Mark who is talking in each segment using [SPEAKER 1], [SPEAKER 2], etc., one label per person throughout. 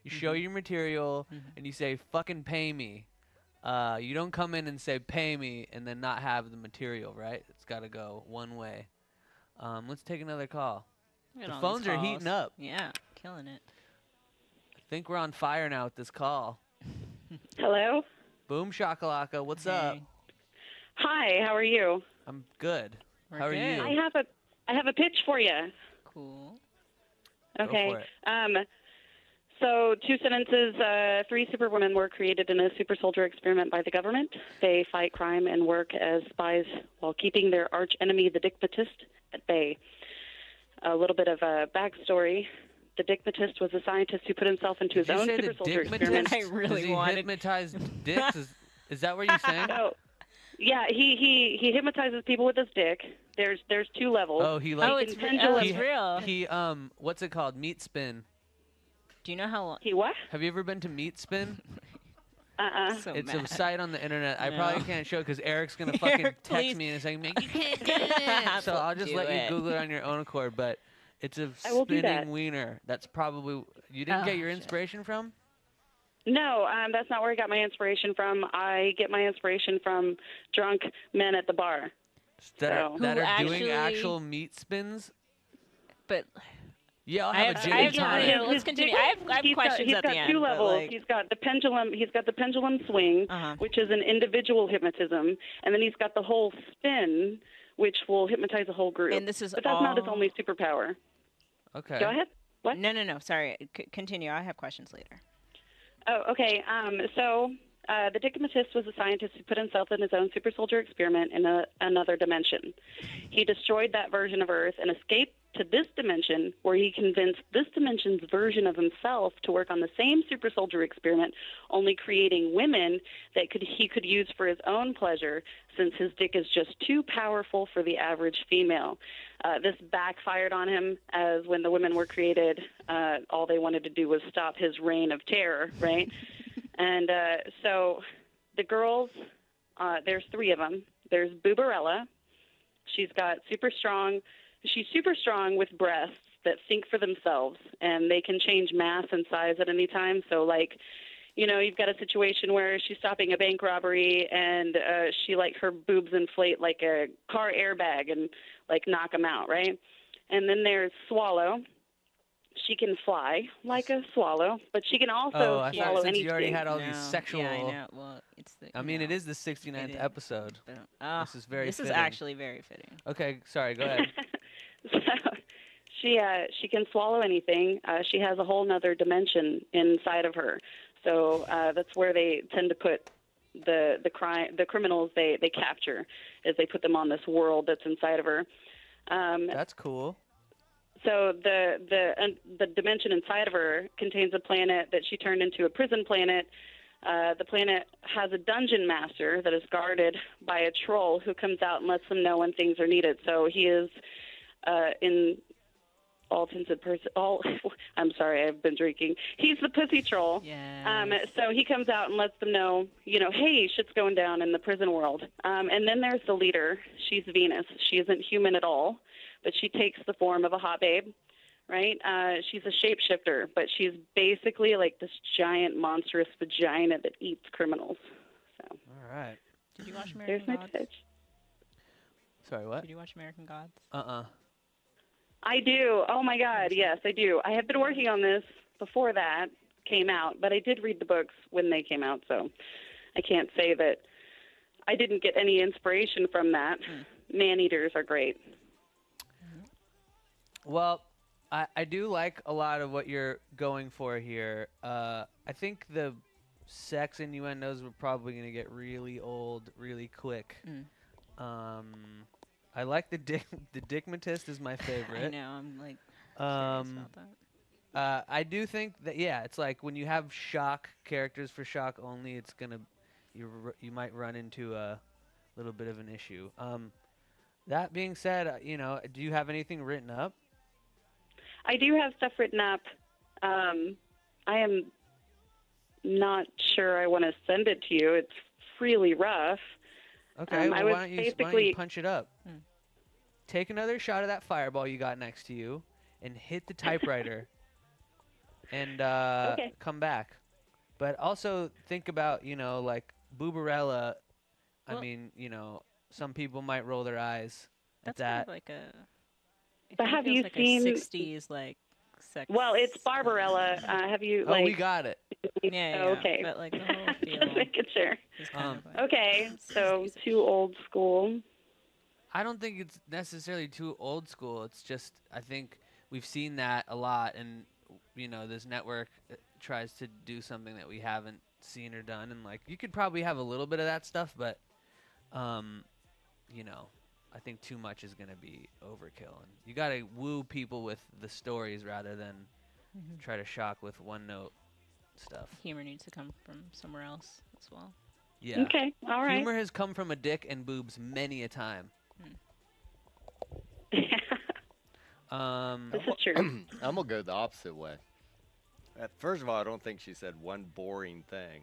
[SPEAKER 1] You show your material, and you say, fucking pay me. You don't come in and say, pay me, and then not have the material, right? It's got to go one way. Let's take another call.
[SPEAKER 2] Look at
[SPEAKER 1] The
[SPEAKER 2] all
[SPEAKER 1] phones
[SPEAKER 2] these
[SPEAKER 1] are
[SPEAKER 2] calls.
[SPEAKER 1] heating up.
[SPEAKER 2] Yeah, killing it.
[SPEAKER 1] I think we're on fire now with this call.
[SPEAKER 3] Hello?
[SPEAKER 1] Boom shakalaka, what's up?
[SPEAKER 2] Hey.
[SPEAKER 3] Hi, how are you?
[SPEAKER 1] I'm good.
[SPEAKER 2] We're
[SPEAKER 1] How are
[SPEAKER 2] good.
[SPEAKER 1] you?
[SPEAKER 3] I have a pitch for you.
[SPEAKER 2] Cool.
[SPEAKER 3] Okay.
[SPEAKER 1] Go for it.
[SPEAKER 3] So 2 sentences, 3 superwomen were created in a super soldier experiment by the government. They fight crime and work as spies while keeping their arch enemy, the Dickmatist, at bay. A little bit of a backstory. The Dickmatist was a scientist who put himself into his
[SPEAKER 1] Did you
[SPEAKER 3] own
[SPEAKER 1] say
[SPEAKER 3] super
[SPEAKER 1] the
[SPEAKER 3] soldier
[SPEAKER 1] Dickmatist?
[SPEAKER 3] experiment.
[SPEAKER 2] I really
[SPEAKER 1] Does he
[SPEAKER 2] wanted-
[SPEAKER 1] hypnotize dicks? Is that what you're saying?
[SPEAKER 3] So, yeah, he hypnotizes people with his dick. There's 2 levels.
[SPEAKER 1] Oh, he like
[SPEAKER 2] Oh, it's
[SPEAKER 3] pendulum-
[SPEAKER 2] real.
[SPEAKER 1] he what's it called? Meat spin.
[SPEAKER 2] Do you know how long?
[SPEAKER 3] He what?
[SPEAKER 1] Have you ever been to Meat Spin?
[SPEAKER 2] So
[SPEAKER 1] It's
[SPEAKER 2] mad.
[SPEAKER 1] a site on the internet. I
[SPEAKER 2] No.
[SPEAKER 1] probably can't show because Eric's gonna fucking
[SPEAKER 2] Eric,
[SPEAKER 1] text
[SPEAKER 2] please.
[SPEAKER 1] me in a second. Like, you can't do it. So I'll just
[SPEAKER 2] Do
[SPEAKER 1] let
[SPEAKER 2] it.
[SPEAKER 1] you Google it on your own accord. But it's a
[SPEAKER 3] I will do that.
[SPEAKER 1] spinning wiener. That's probably you didn't
[SPEAKER 2] Oh,
[SPEAKER 1] get your
[SPEAKER 2] shit.
[SPEAKER 1] inspiration from.
[SPEAKER 3] No, that's not where I got my inspiration from. I get my inspiration from drunk men at the bar.
[SPEAKER 1] That are,
[SPEAKER 3] So-
[SPEAKER 1] that
[SPEAKER 2] Who
[SPEAKER 1] are doing
[SPEAKER 2] actually-
[SPEAKER 1] actual meat spins.
[SPEAKER 2] But
[SPEAKER 1] Yeah, I'll
[SPEAKER 2] I
[SPEAKER 1] have
[SPEAKER 2] have-
[SPEAKER 1] a
[SPEAKER 2] I
[SPEAKER 1] gin
[SPEAKER 2] have-
[SPEAKER 1] and
[SPEAKER 2] yeah,
[SPEAKER 1] tonic.
[SPEAKER 2] yeah, let's continue. I have questions
[SPEAKER 3] he's
[SPEAKER 2] at
[SPEAKER 3] got
[SPEAKER 2] the
[SPEAKER 3] 2
[SPEAKER 2] end, but,
[SPEAKER 3] levels.
[SPEAKER 2] like-
[SPEAKER 3] He's got the pendulum. He's got the pendulum swing, which is an individual hypnotism, and then he's got the whole spin, which will hypnotize a whole group.
[SPEAKER 2] And this is
[SPEAKER 3] but that's not his
[SPEAKER 2] all-
[SPEAKER 3] only superpower.
[SPEAKER 1] Okay.
[SPEAKER 3] Go ahead. What?
[SPEAKER 2] No. Sorry. Continue. I have questions later.
[SPEAKER 3] Oh, okay. The Dickmatist was a scientist who put himself in his own super soldier experiment in another dimension. He destroyed that version of Earth and escaped to this dimension, where he convinced this dimension's version of himself to work on the same super soldier experiment, only creating women that he could use for his own pleasure, since his dick is just too powerful for the average female. This backfired on him, as when the women were created, all they wanted to do was stop his reign of terror, right? And so the girls, there's 3 of them. There's Boobarella. She's super strong with breasts that think for themselves, and they can change mass and size at any time. So, like, you've got a situation where she's stopping a bank robbery, and her boobs inflate like a car airbag and, like, knock them out, right? And then there's Swallow. She can fly like a swallow, but she can also
[SPEAKER 1] I
[SPEAKER 3] swallow
[SPEAKER 1] thought since
[SPEAKER 3] anything.
[SPEAKER 1] you already had all these sexual.
[SPEAKER 2] Yeah, I know. Well, it's the.
[SPEAKER 1] I mean, it is the 69th episode. This is very.
[SPEAKER 2] This
[SPEAKER 1] fitting.
[SPEAKER 2] is actually very fitting.
[SPEAKER 1] Okay, sorry. Go ahead.
[SPEAKER 3] So she can swallow anything. She has a whole nother dimension inside of her. So that's where they tend to put the criminals they capture, is they put them on this world that's inside of her.
[SPEAKER 1] That's cool.
[SPEAKER 3] So the dimension inside of her contains a planet that she turned into a prison planet. The planet has a dungeon master that is guarded by a troll who comes out and lets them know when things are needed. So he is, in all intents and I'm sorry, I've been drinking. He's the pussy troll.
[SPEAKER 2] Yes.
[SPEAKER 3] So he comes out and lets them know, hey, shit's going down in the prison world. And then there's the leader. She's Venus. She isn't human at all, but she takes the form of a hot babe, right? She's a shapeshifter, but she's basically like this giant, monstrous vagina that eats criminals. So.
[SPEAKER 1] All right.
[SPEAKER 2] Did you watch American
[SPEAKER 3] There's
[SPEAKER 2] Gods?
[SPEAKER 3] my pitch.
[SPEAKER 1] Sorry, what?
[SPEAKER 2] Did you watch American Gods?
[SPEAKER 3] I do. Oh, my God. Yes, I do. I have been working on this before that came out, but I did read the books when they came out, so I can't say that I didn't get any inspiration from that. Man-eaters are great.
[SPEAKER 1] Well, I do like a lot of what you're going for here. I think the sex innuendos were probably going to get really old really quick. I like the Dickmatist is my favorite.
[SPEAKER 2] I know. I'm like curious about that.
[SPEAKER 1] I do think that it's like when you have shock characters for shock only, it's gonna you might run into a little bit of an issue. That being said, do you have anything written up?
[SPEAKER 3] I do have stuff written up. I am not sure I want to send it to you. It's really rough.
[SPEAKER 1] Okay, well, why don't you punch it up?
[SPEAKER 2] Hmm.
[SPEAKER 1] Take another shot of that fireball you got next to you and hit the typewriter. and
[SPEAKER 3] Okay.
[SPEAKER 1] come back. But also think about, like Booberella. I
[SPEAKER 2] Well,
[SPEAKER 1] mean, some people might roll their eyes at
[SPEAKER 2] that's kind
[SPEAKER 1] that.
[SPEAKER 2] of like a. It
[SPEAKER 3] But
[SPEAKER 2] kind of
[SPEAKER 3] have
[SPEAKER 2] feels
[SPEAKER 3] you
[SPEAKER 2] like a
[SPEAKER 3] seen?
[SPEAKER 2] '60s like sex
[SPEAKER 3] Well, it's
[SPEAKER 2] kind of
[SPEAKER 3] Barbarella.
[SPEAKER 2] movie.
[SPEAKER 3] Have you
[SPEAKER 1] Oh, we
[SPEAKER 3] like?
[SPEAKER 1] got it.
[SPEAKER 2] Yeah, yeah,
[SPEAKER 3] Oh,
[SPEAKER 2] yeah.
[SPEAKER 3] okay.
[SPEAKER 2] But like the whole
[SPEAKER 3] Just
[SPEAKER 2] feel
[SPEAKER 3] making sure.
[SPEAKER 2] is kind
[SPEAKER 1] Um,
[SPEAKER 2] of like
[SPEAKER 3] Okay, so
[SPEAKER 2] 60s
[SPEAKER 3] too
[SPEAKER 2] ish.
[SPEAKER 3] old school.
[SPEAKER 1] I don't think it's necessarily too old school. It's just I think we've seen that a lot, and this network tries to do something that we haven't seen or done, and like you could probably have a little bit of that stuff, but um, you know, I think too much is gonna be overkill, and you gotta woo people with the stories rather than try to shock with one note stuff.
[SPEAKER 2] Humor needs to come from somewhere else as well.
[SPEAKER 1] Yeah,
[SPEAKER 3] Okay, all right.
[SPEAKER 1] humor has come from a dick and boobs many a time.
[SPEAKER 3] This
[SPEAKER 1] Um,
[SPEAKER 3] is true.
[SPEAKER 4] I'm gonna go the opposite way. First of all, I don't think she said one boring thing,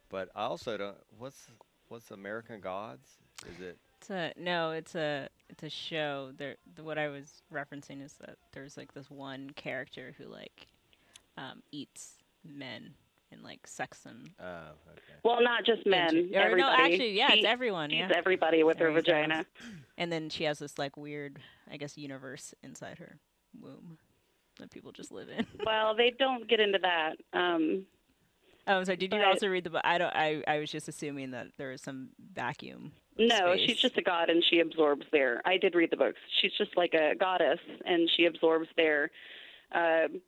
[SPEAKER 4] but I also don't. What's American Gods? Is it?
[SPEAKER 2] It's a show. What I was referencing is that there's like this one character who like eats men and like sex them.
[SPEAKER 4] Oh, okay.
[SPEAKER 3] Well, not just men.
[SPEAKER 2] Or no,
[SPEAKER 3] Everybody.
[SPEAKER 2] actually, yeah, it's
[SPEAKER 3] She
[SPEAKER 2] everyone.
[SPEAKER 3] eats
[SPEAKER 2] Yeah,
[SPEAKER 3] everybody with her
[SPEAKER 2] Harry Styles.
[SPEAKER 3] vagina.
[SPEAKER 2] And then she has this like weird, I guess, universe inside her womb that people just live in.
[SPEAKER 3] Well, they don't get into that.
[SPEAKER 2] Oh, I'm sorry. Did you
[SPEAKER 3] But-
[SPEAKER 2] also read the book? I don't. I was just assuming that there was some vacuum.
[SPEAKER 3] No,
[SPEAKER 2] space.
[SPEAKER 3] she's just a god and she absorbs their. I did read the books. She's just like a goddess and she absorbs their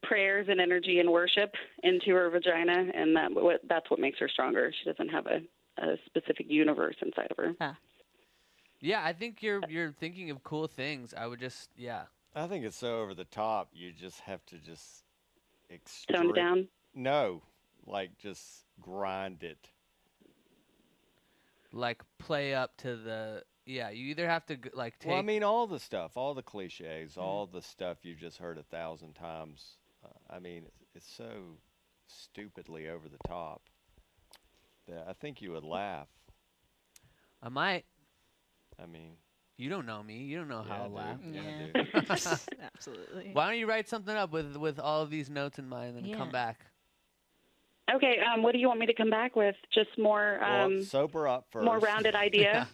[SPEAKER 3] prayers and energy and worship into her vagina, and that's what makes her stronger. She doesn't have a specific universe inside of her.
[SPEAKER 1] yeah, I think you're thinking of cool things. I would just
[SPEAKER 4] I think it's so over the top. You just have to just
[SPEAKER 3] Tone it down.
[SPEAKER 4] No, like just grind it.
[SPEAKER 1] like play up to the You either have to like take.
[SPEAKER 4] Well, I mean, all the stuff, all the cliches, all the stuff you just heard 1,000 times. I mean, it's so stupidly over the top that I think you would laugh.
[SPEAKER 1] I might.
[SPEAKER 4] I mean,
[SPEAKER 1] You don't know me. You don't know how
[SPEAKER 4] yeah,
[SPEAKER 1] I'll laugh.
[SPEAKER 4] dude.
[SPEAKER 2] Yeah.
[SPEAKER 4] Dude.
[SPEAKER 2] Absolutely.
[SPEAKER 1] Why don't you write something up with all of these notes in mind and then come
[SPEAKER 2] Yeah.
[SPEAKER 1] back?
[SPEAKER 3] Okay, what do you want me to come back with? Just more
[SPEAKER 4] Well, sober up first.
[SPEAKER 3] more rounded idea.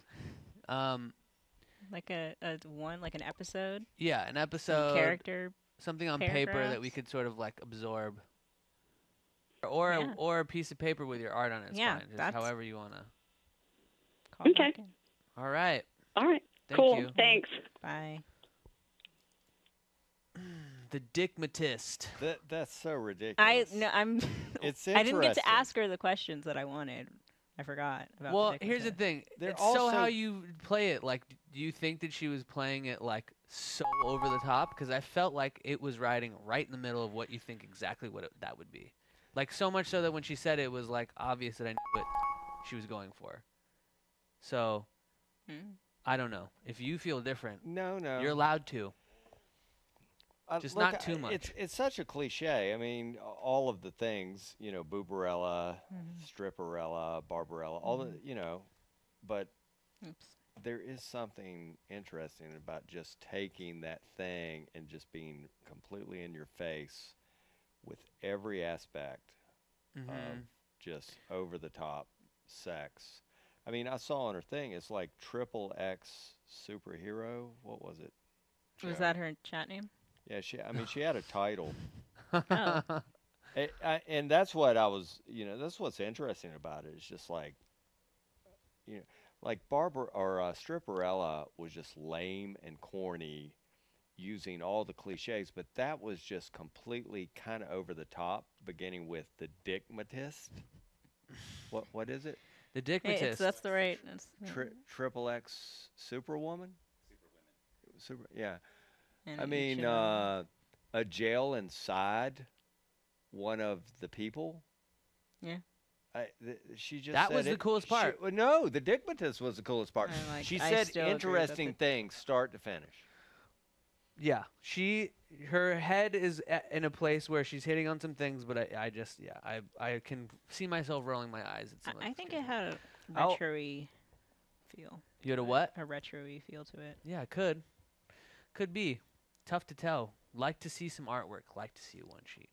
[SPEAKER 2] Like like an episode,
[SPEAKER 1] Yeah, an
[SPEAKER 2] some
[SPEAKER 1] episode,
[SPEAKER 2] character.
[SPEAKER 1] something on paper that we
[SPEAKER 2] paragraphs.
[SPEAKER 1] could sort of like absorb, or
[SPEAKER 2] Yeah.
[SPEAKER 1] or a piece of paper with your art on it. It's
[SPEAKER 2] Yeah,
[SPEAKER 1] fine. Just
[SPEAKER 2] that's-
[SPEAKER 1] however you wanna.
[SPEAKER 2] Call
[SPEAKER 3] Okay.
[SPEAKER 2] back in.
[SPEAKER 1] All right.
[SPEAKER 3] All right.
[SPEAKER 1] Thank
[SPEAKER 3] cool.
[SPEAKER 1] you.
[SPEAKER 3] Thanks.
[SPEAKER 2] Bye.
[SPEAKER 1] The Dickmatist.
[SPEAKER 4] That's so ridiculous.
[SPEAKER 2] I'm.
[SPEAKER 4] It's
[SPEAKER 2] I didn't get to
[SPEAKER 4] interesting.
[SPEAKER 2] ask her the questions that I wanted. I forgot about.
[SPEAKER 1] Well,
[SPEAKER 2] the
[SPEAKER 1] here's the
[SPEAKER 2] Dickmatist.
[SPEAKER 1] thing.
[SPEAKER 4] They're
[SPEAKER 1] It's so how
[SPEAKER 4] also-
[SPEAKER 1] you play it. Like, do you think that she was playing it like so over the top? Because I felt like it was riding right in the middle of what you think exactly that would be. Like so much so that when she said it, it was like obvious that I knew what she was going for. So I don't know. If you feel different,
[SPEAKER 4] No.
[SPEAKER 1] you're allowed to. Just
[SPEAKER 4] Look,
[SPEAKER 1] not too much.
[SPEAKER 4] It's such a cliche. I mean, all of the things, Booberella, Stripperella, Barbarella, all the, but
[SPEAKER 2] Oops.
[SPEAKER 4] there is something interesting about just taking that thing and just being completely in your face with every aspect of just over the top sex. I mean, I saw on her thing, it's like triple X superhero. What was it?
[SPEAKER 2] Was
[SPEAKER 4] Joe?
[SPEAKER 2] that her chat name?
[SPEAKER 4] Yeah, she had a title.
[SPEAKER 2] Oh.
[SPEAKER 4] And that's what I was, that's what's interesting about it. It's just like, like Stripperella was just lame and corny, using all the cliches, but that was just completely kind of over the top, beginning with the Dickmatist. What is it?
[SPEAKER 1] The
[SPEAKER 2] Hey,
[SPEAKER 1] Dickmatist.
[SPEAKER 2] that's the right. That's,
[SPEAKER 4] Triple X Superwoman. Yeah.
[SPEAKER 2] and
[SPEAKER 4] I
[SPEAKER 2] each
[SPEAKER 4] mean,
[SPEAKER 2] of them-
[SPEAKER 4] a jail inside one of the people.
[SPEAKER 2] Yeah.
[SPEAKER 4] She just
[SPEAKER 1] That
[SPEAKER 4] said
[SPEAKER 1] was the coolest part.
[SPEAKER 4] Well, no, the Dickmatist was the coolest part. She
[SPEAKER 2] I
[SPEAKER 4] said
[SPEAKER 2] still agree with
[SPEAKER 4] interesting
[SPEAKER 2] that.
[SPEAKER 4] things, start to finish.
[SPEAKER 1] Yeah, her head is in a place where she's hitting on some things, but I can see myself rolling my eyes at some of
[SPEAKER 2] I
[SPEAKER 1] this
[SPEAKER 2] think
[SPEAKER 1] crazy.
[SPEAKER 2] it had a
[SPEAKER 1] I'll-
[SPEAKER 2] retro-y feel.
[SPEAKER 1] You had a
[SPEAKER 2] to it.
[SPEAKER 1] what?
[SPEAKER 2] A retro-y feel to it.
[SPEAKER 1] Yeah, it could be. Tough to tell. Like to see some artwork. Like to see a one sheet.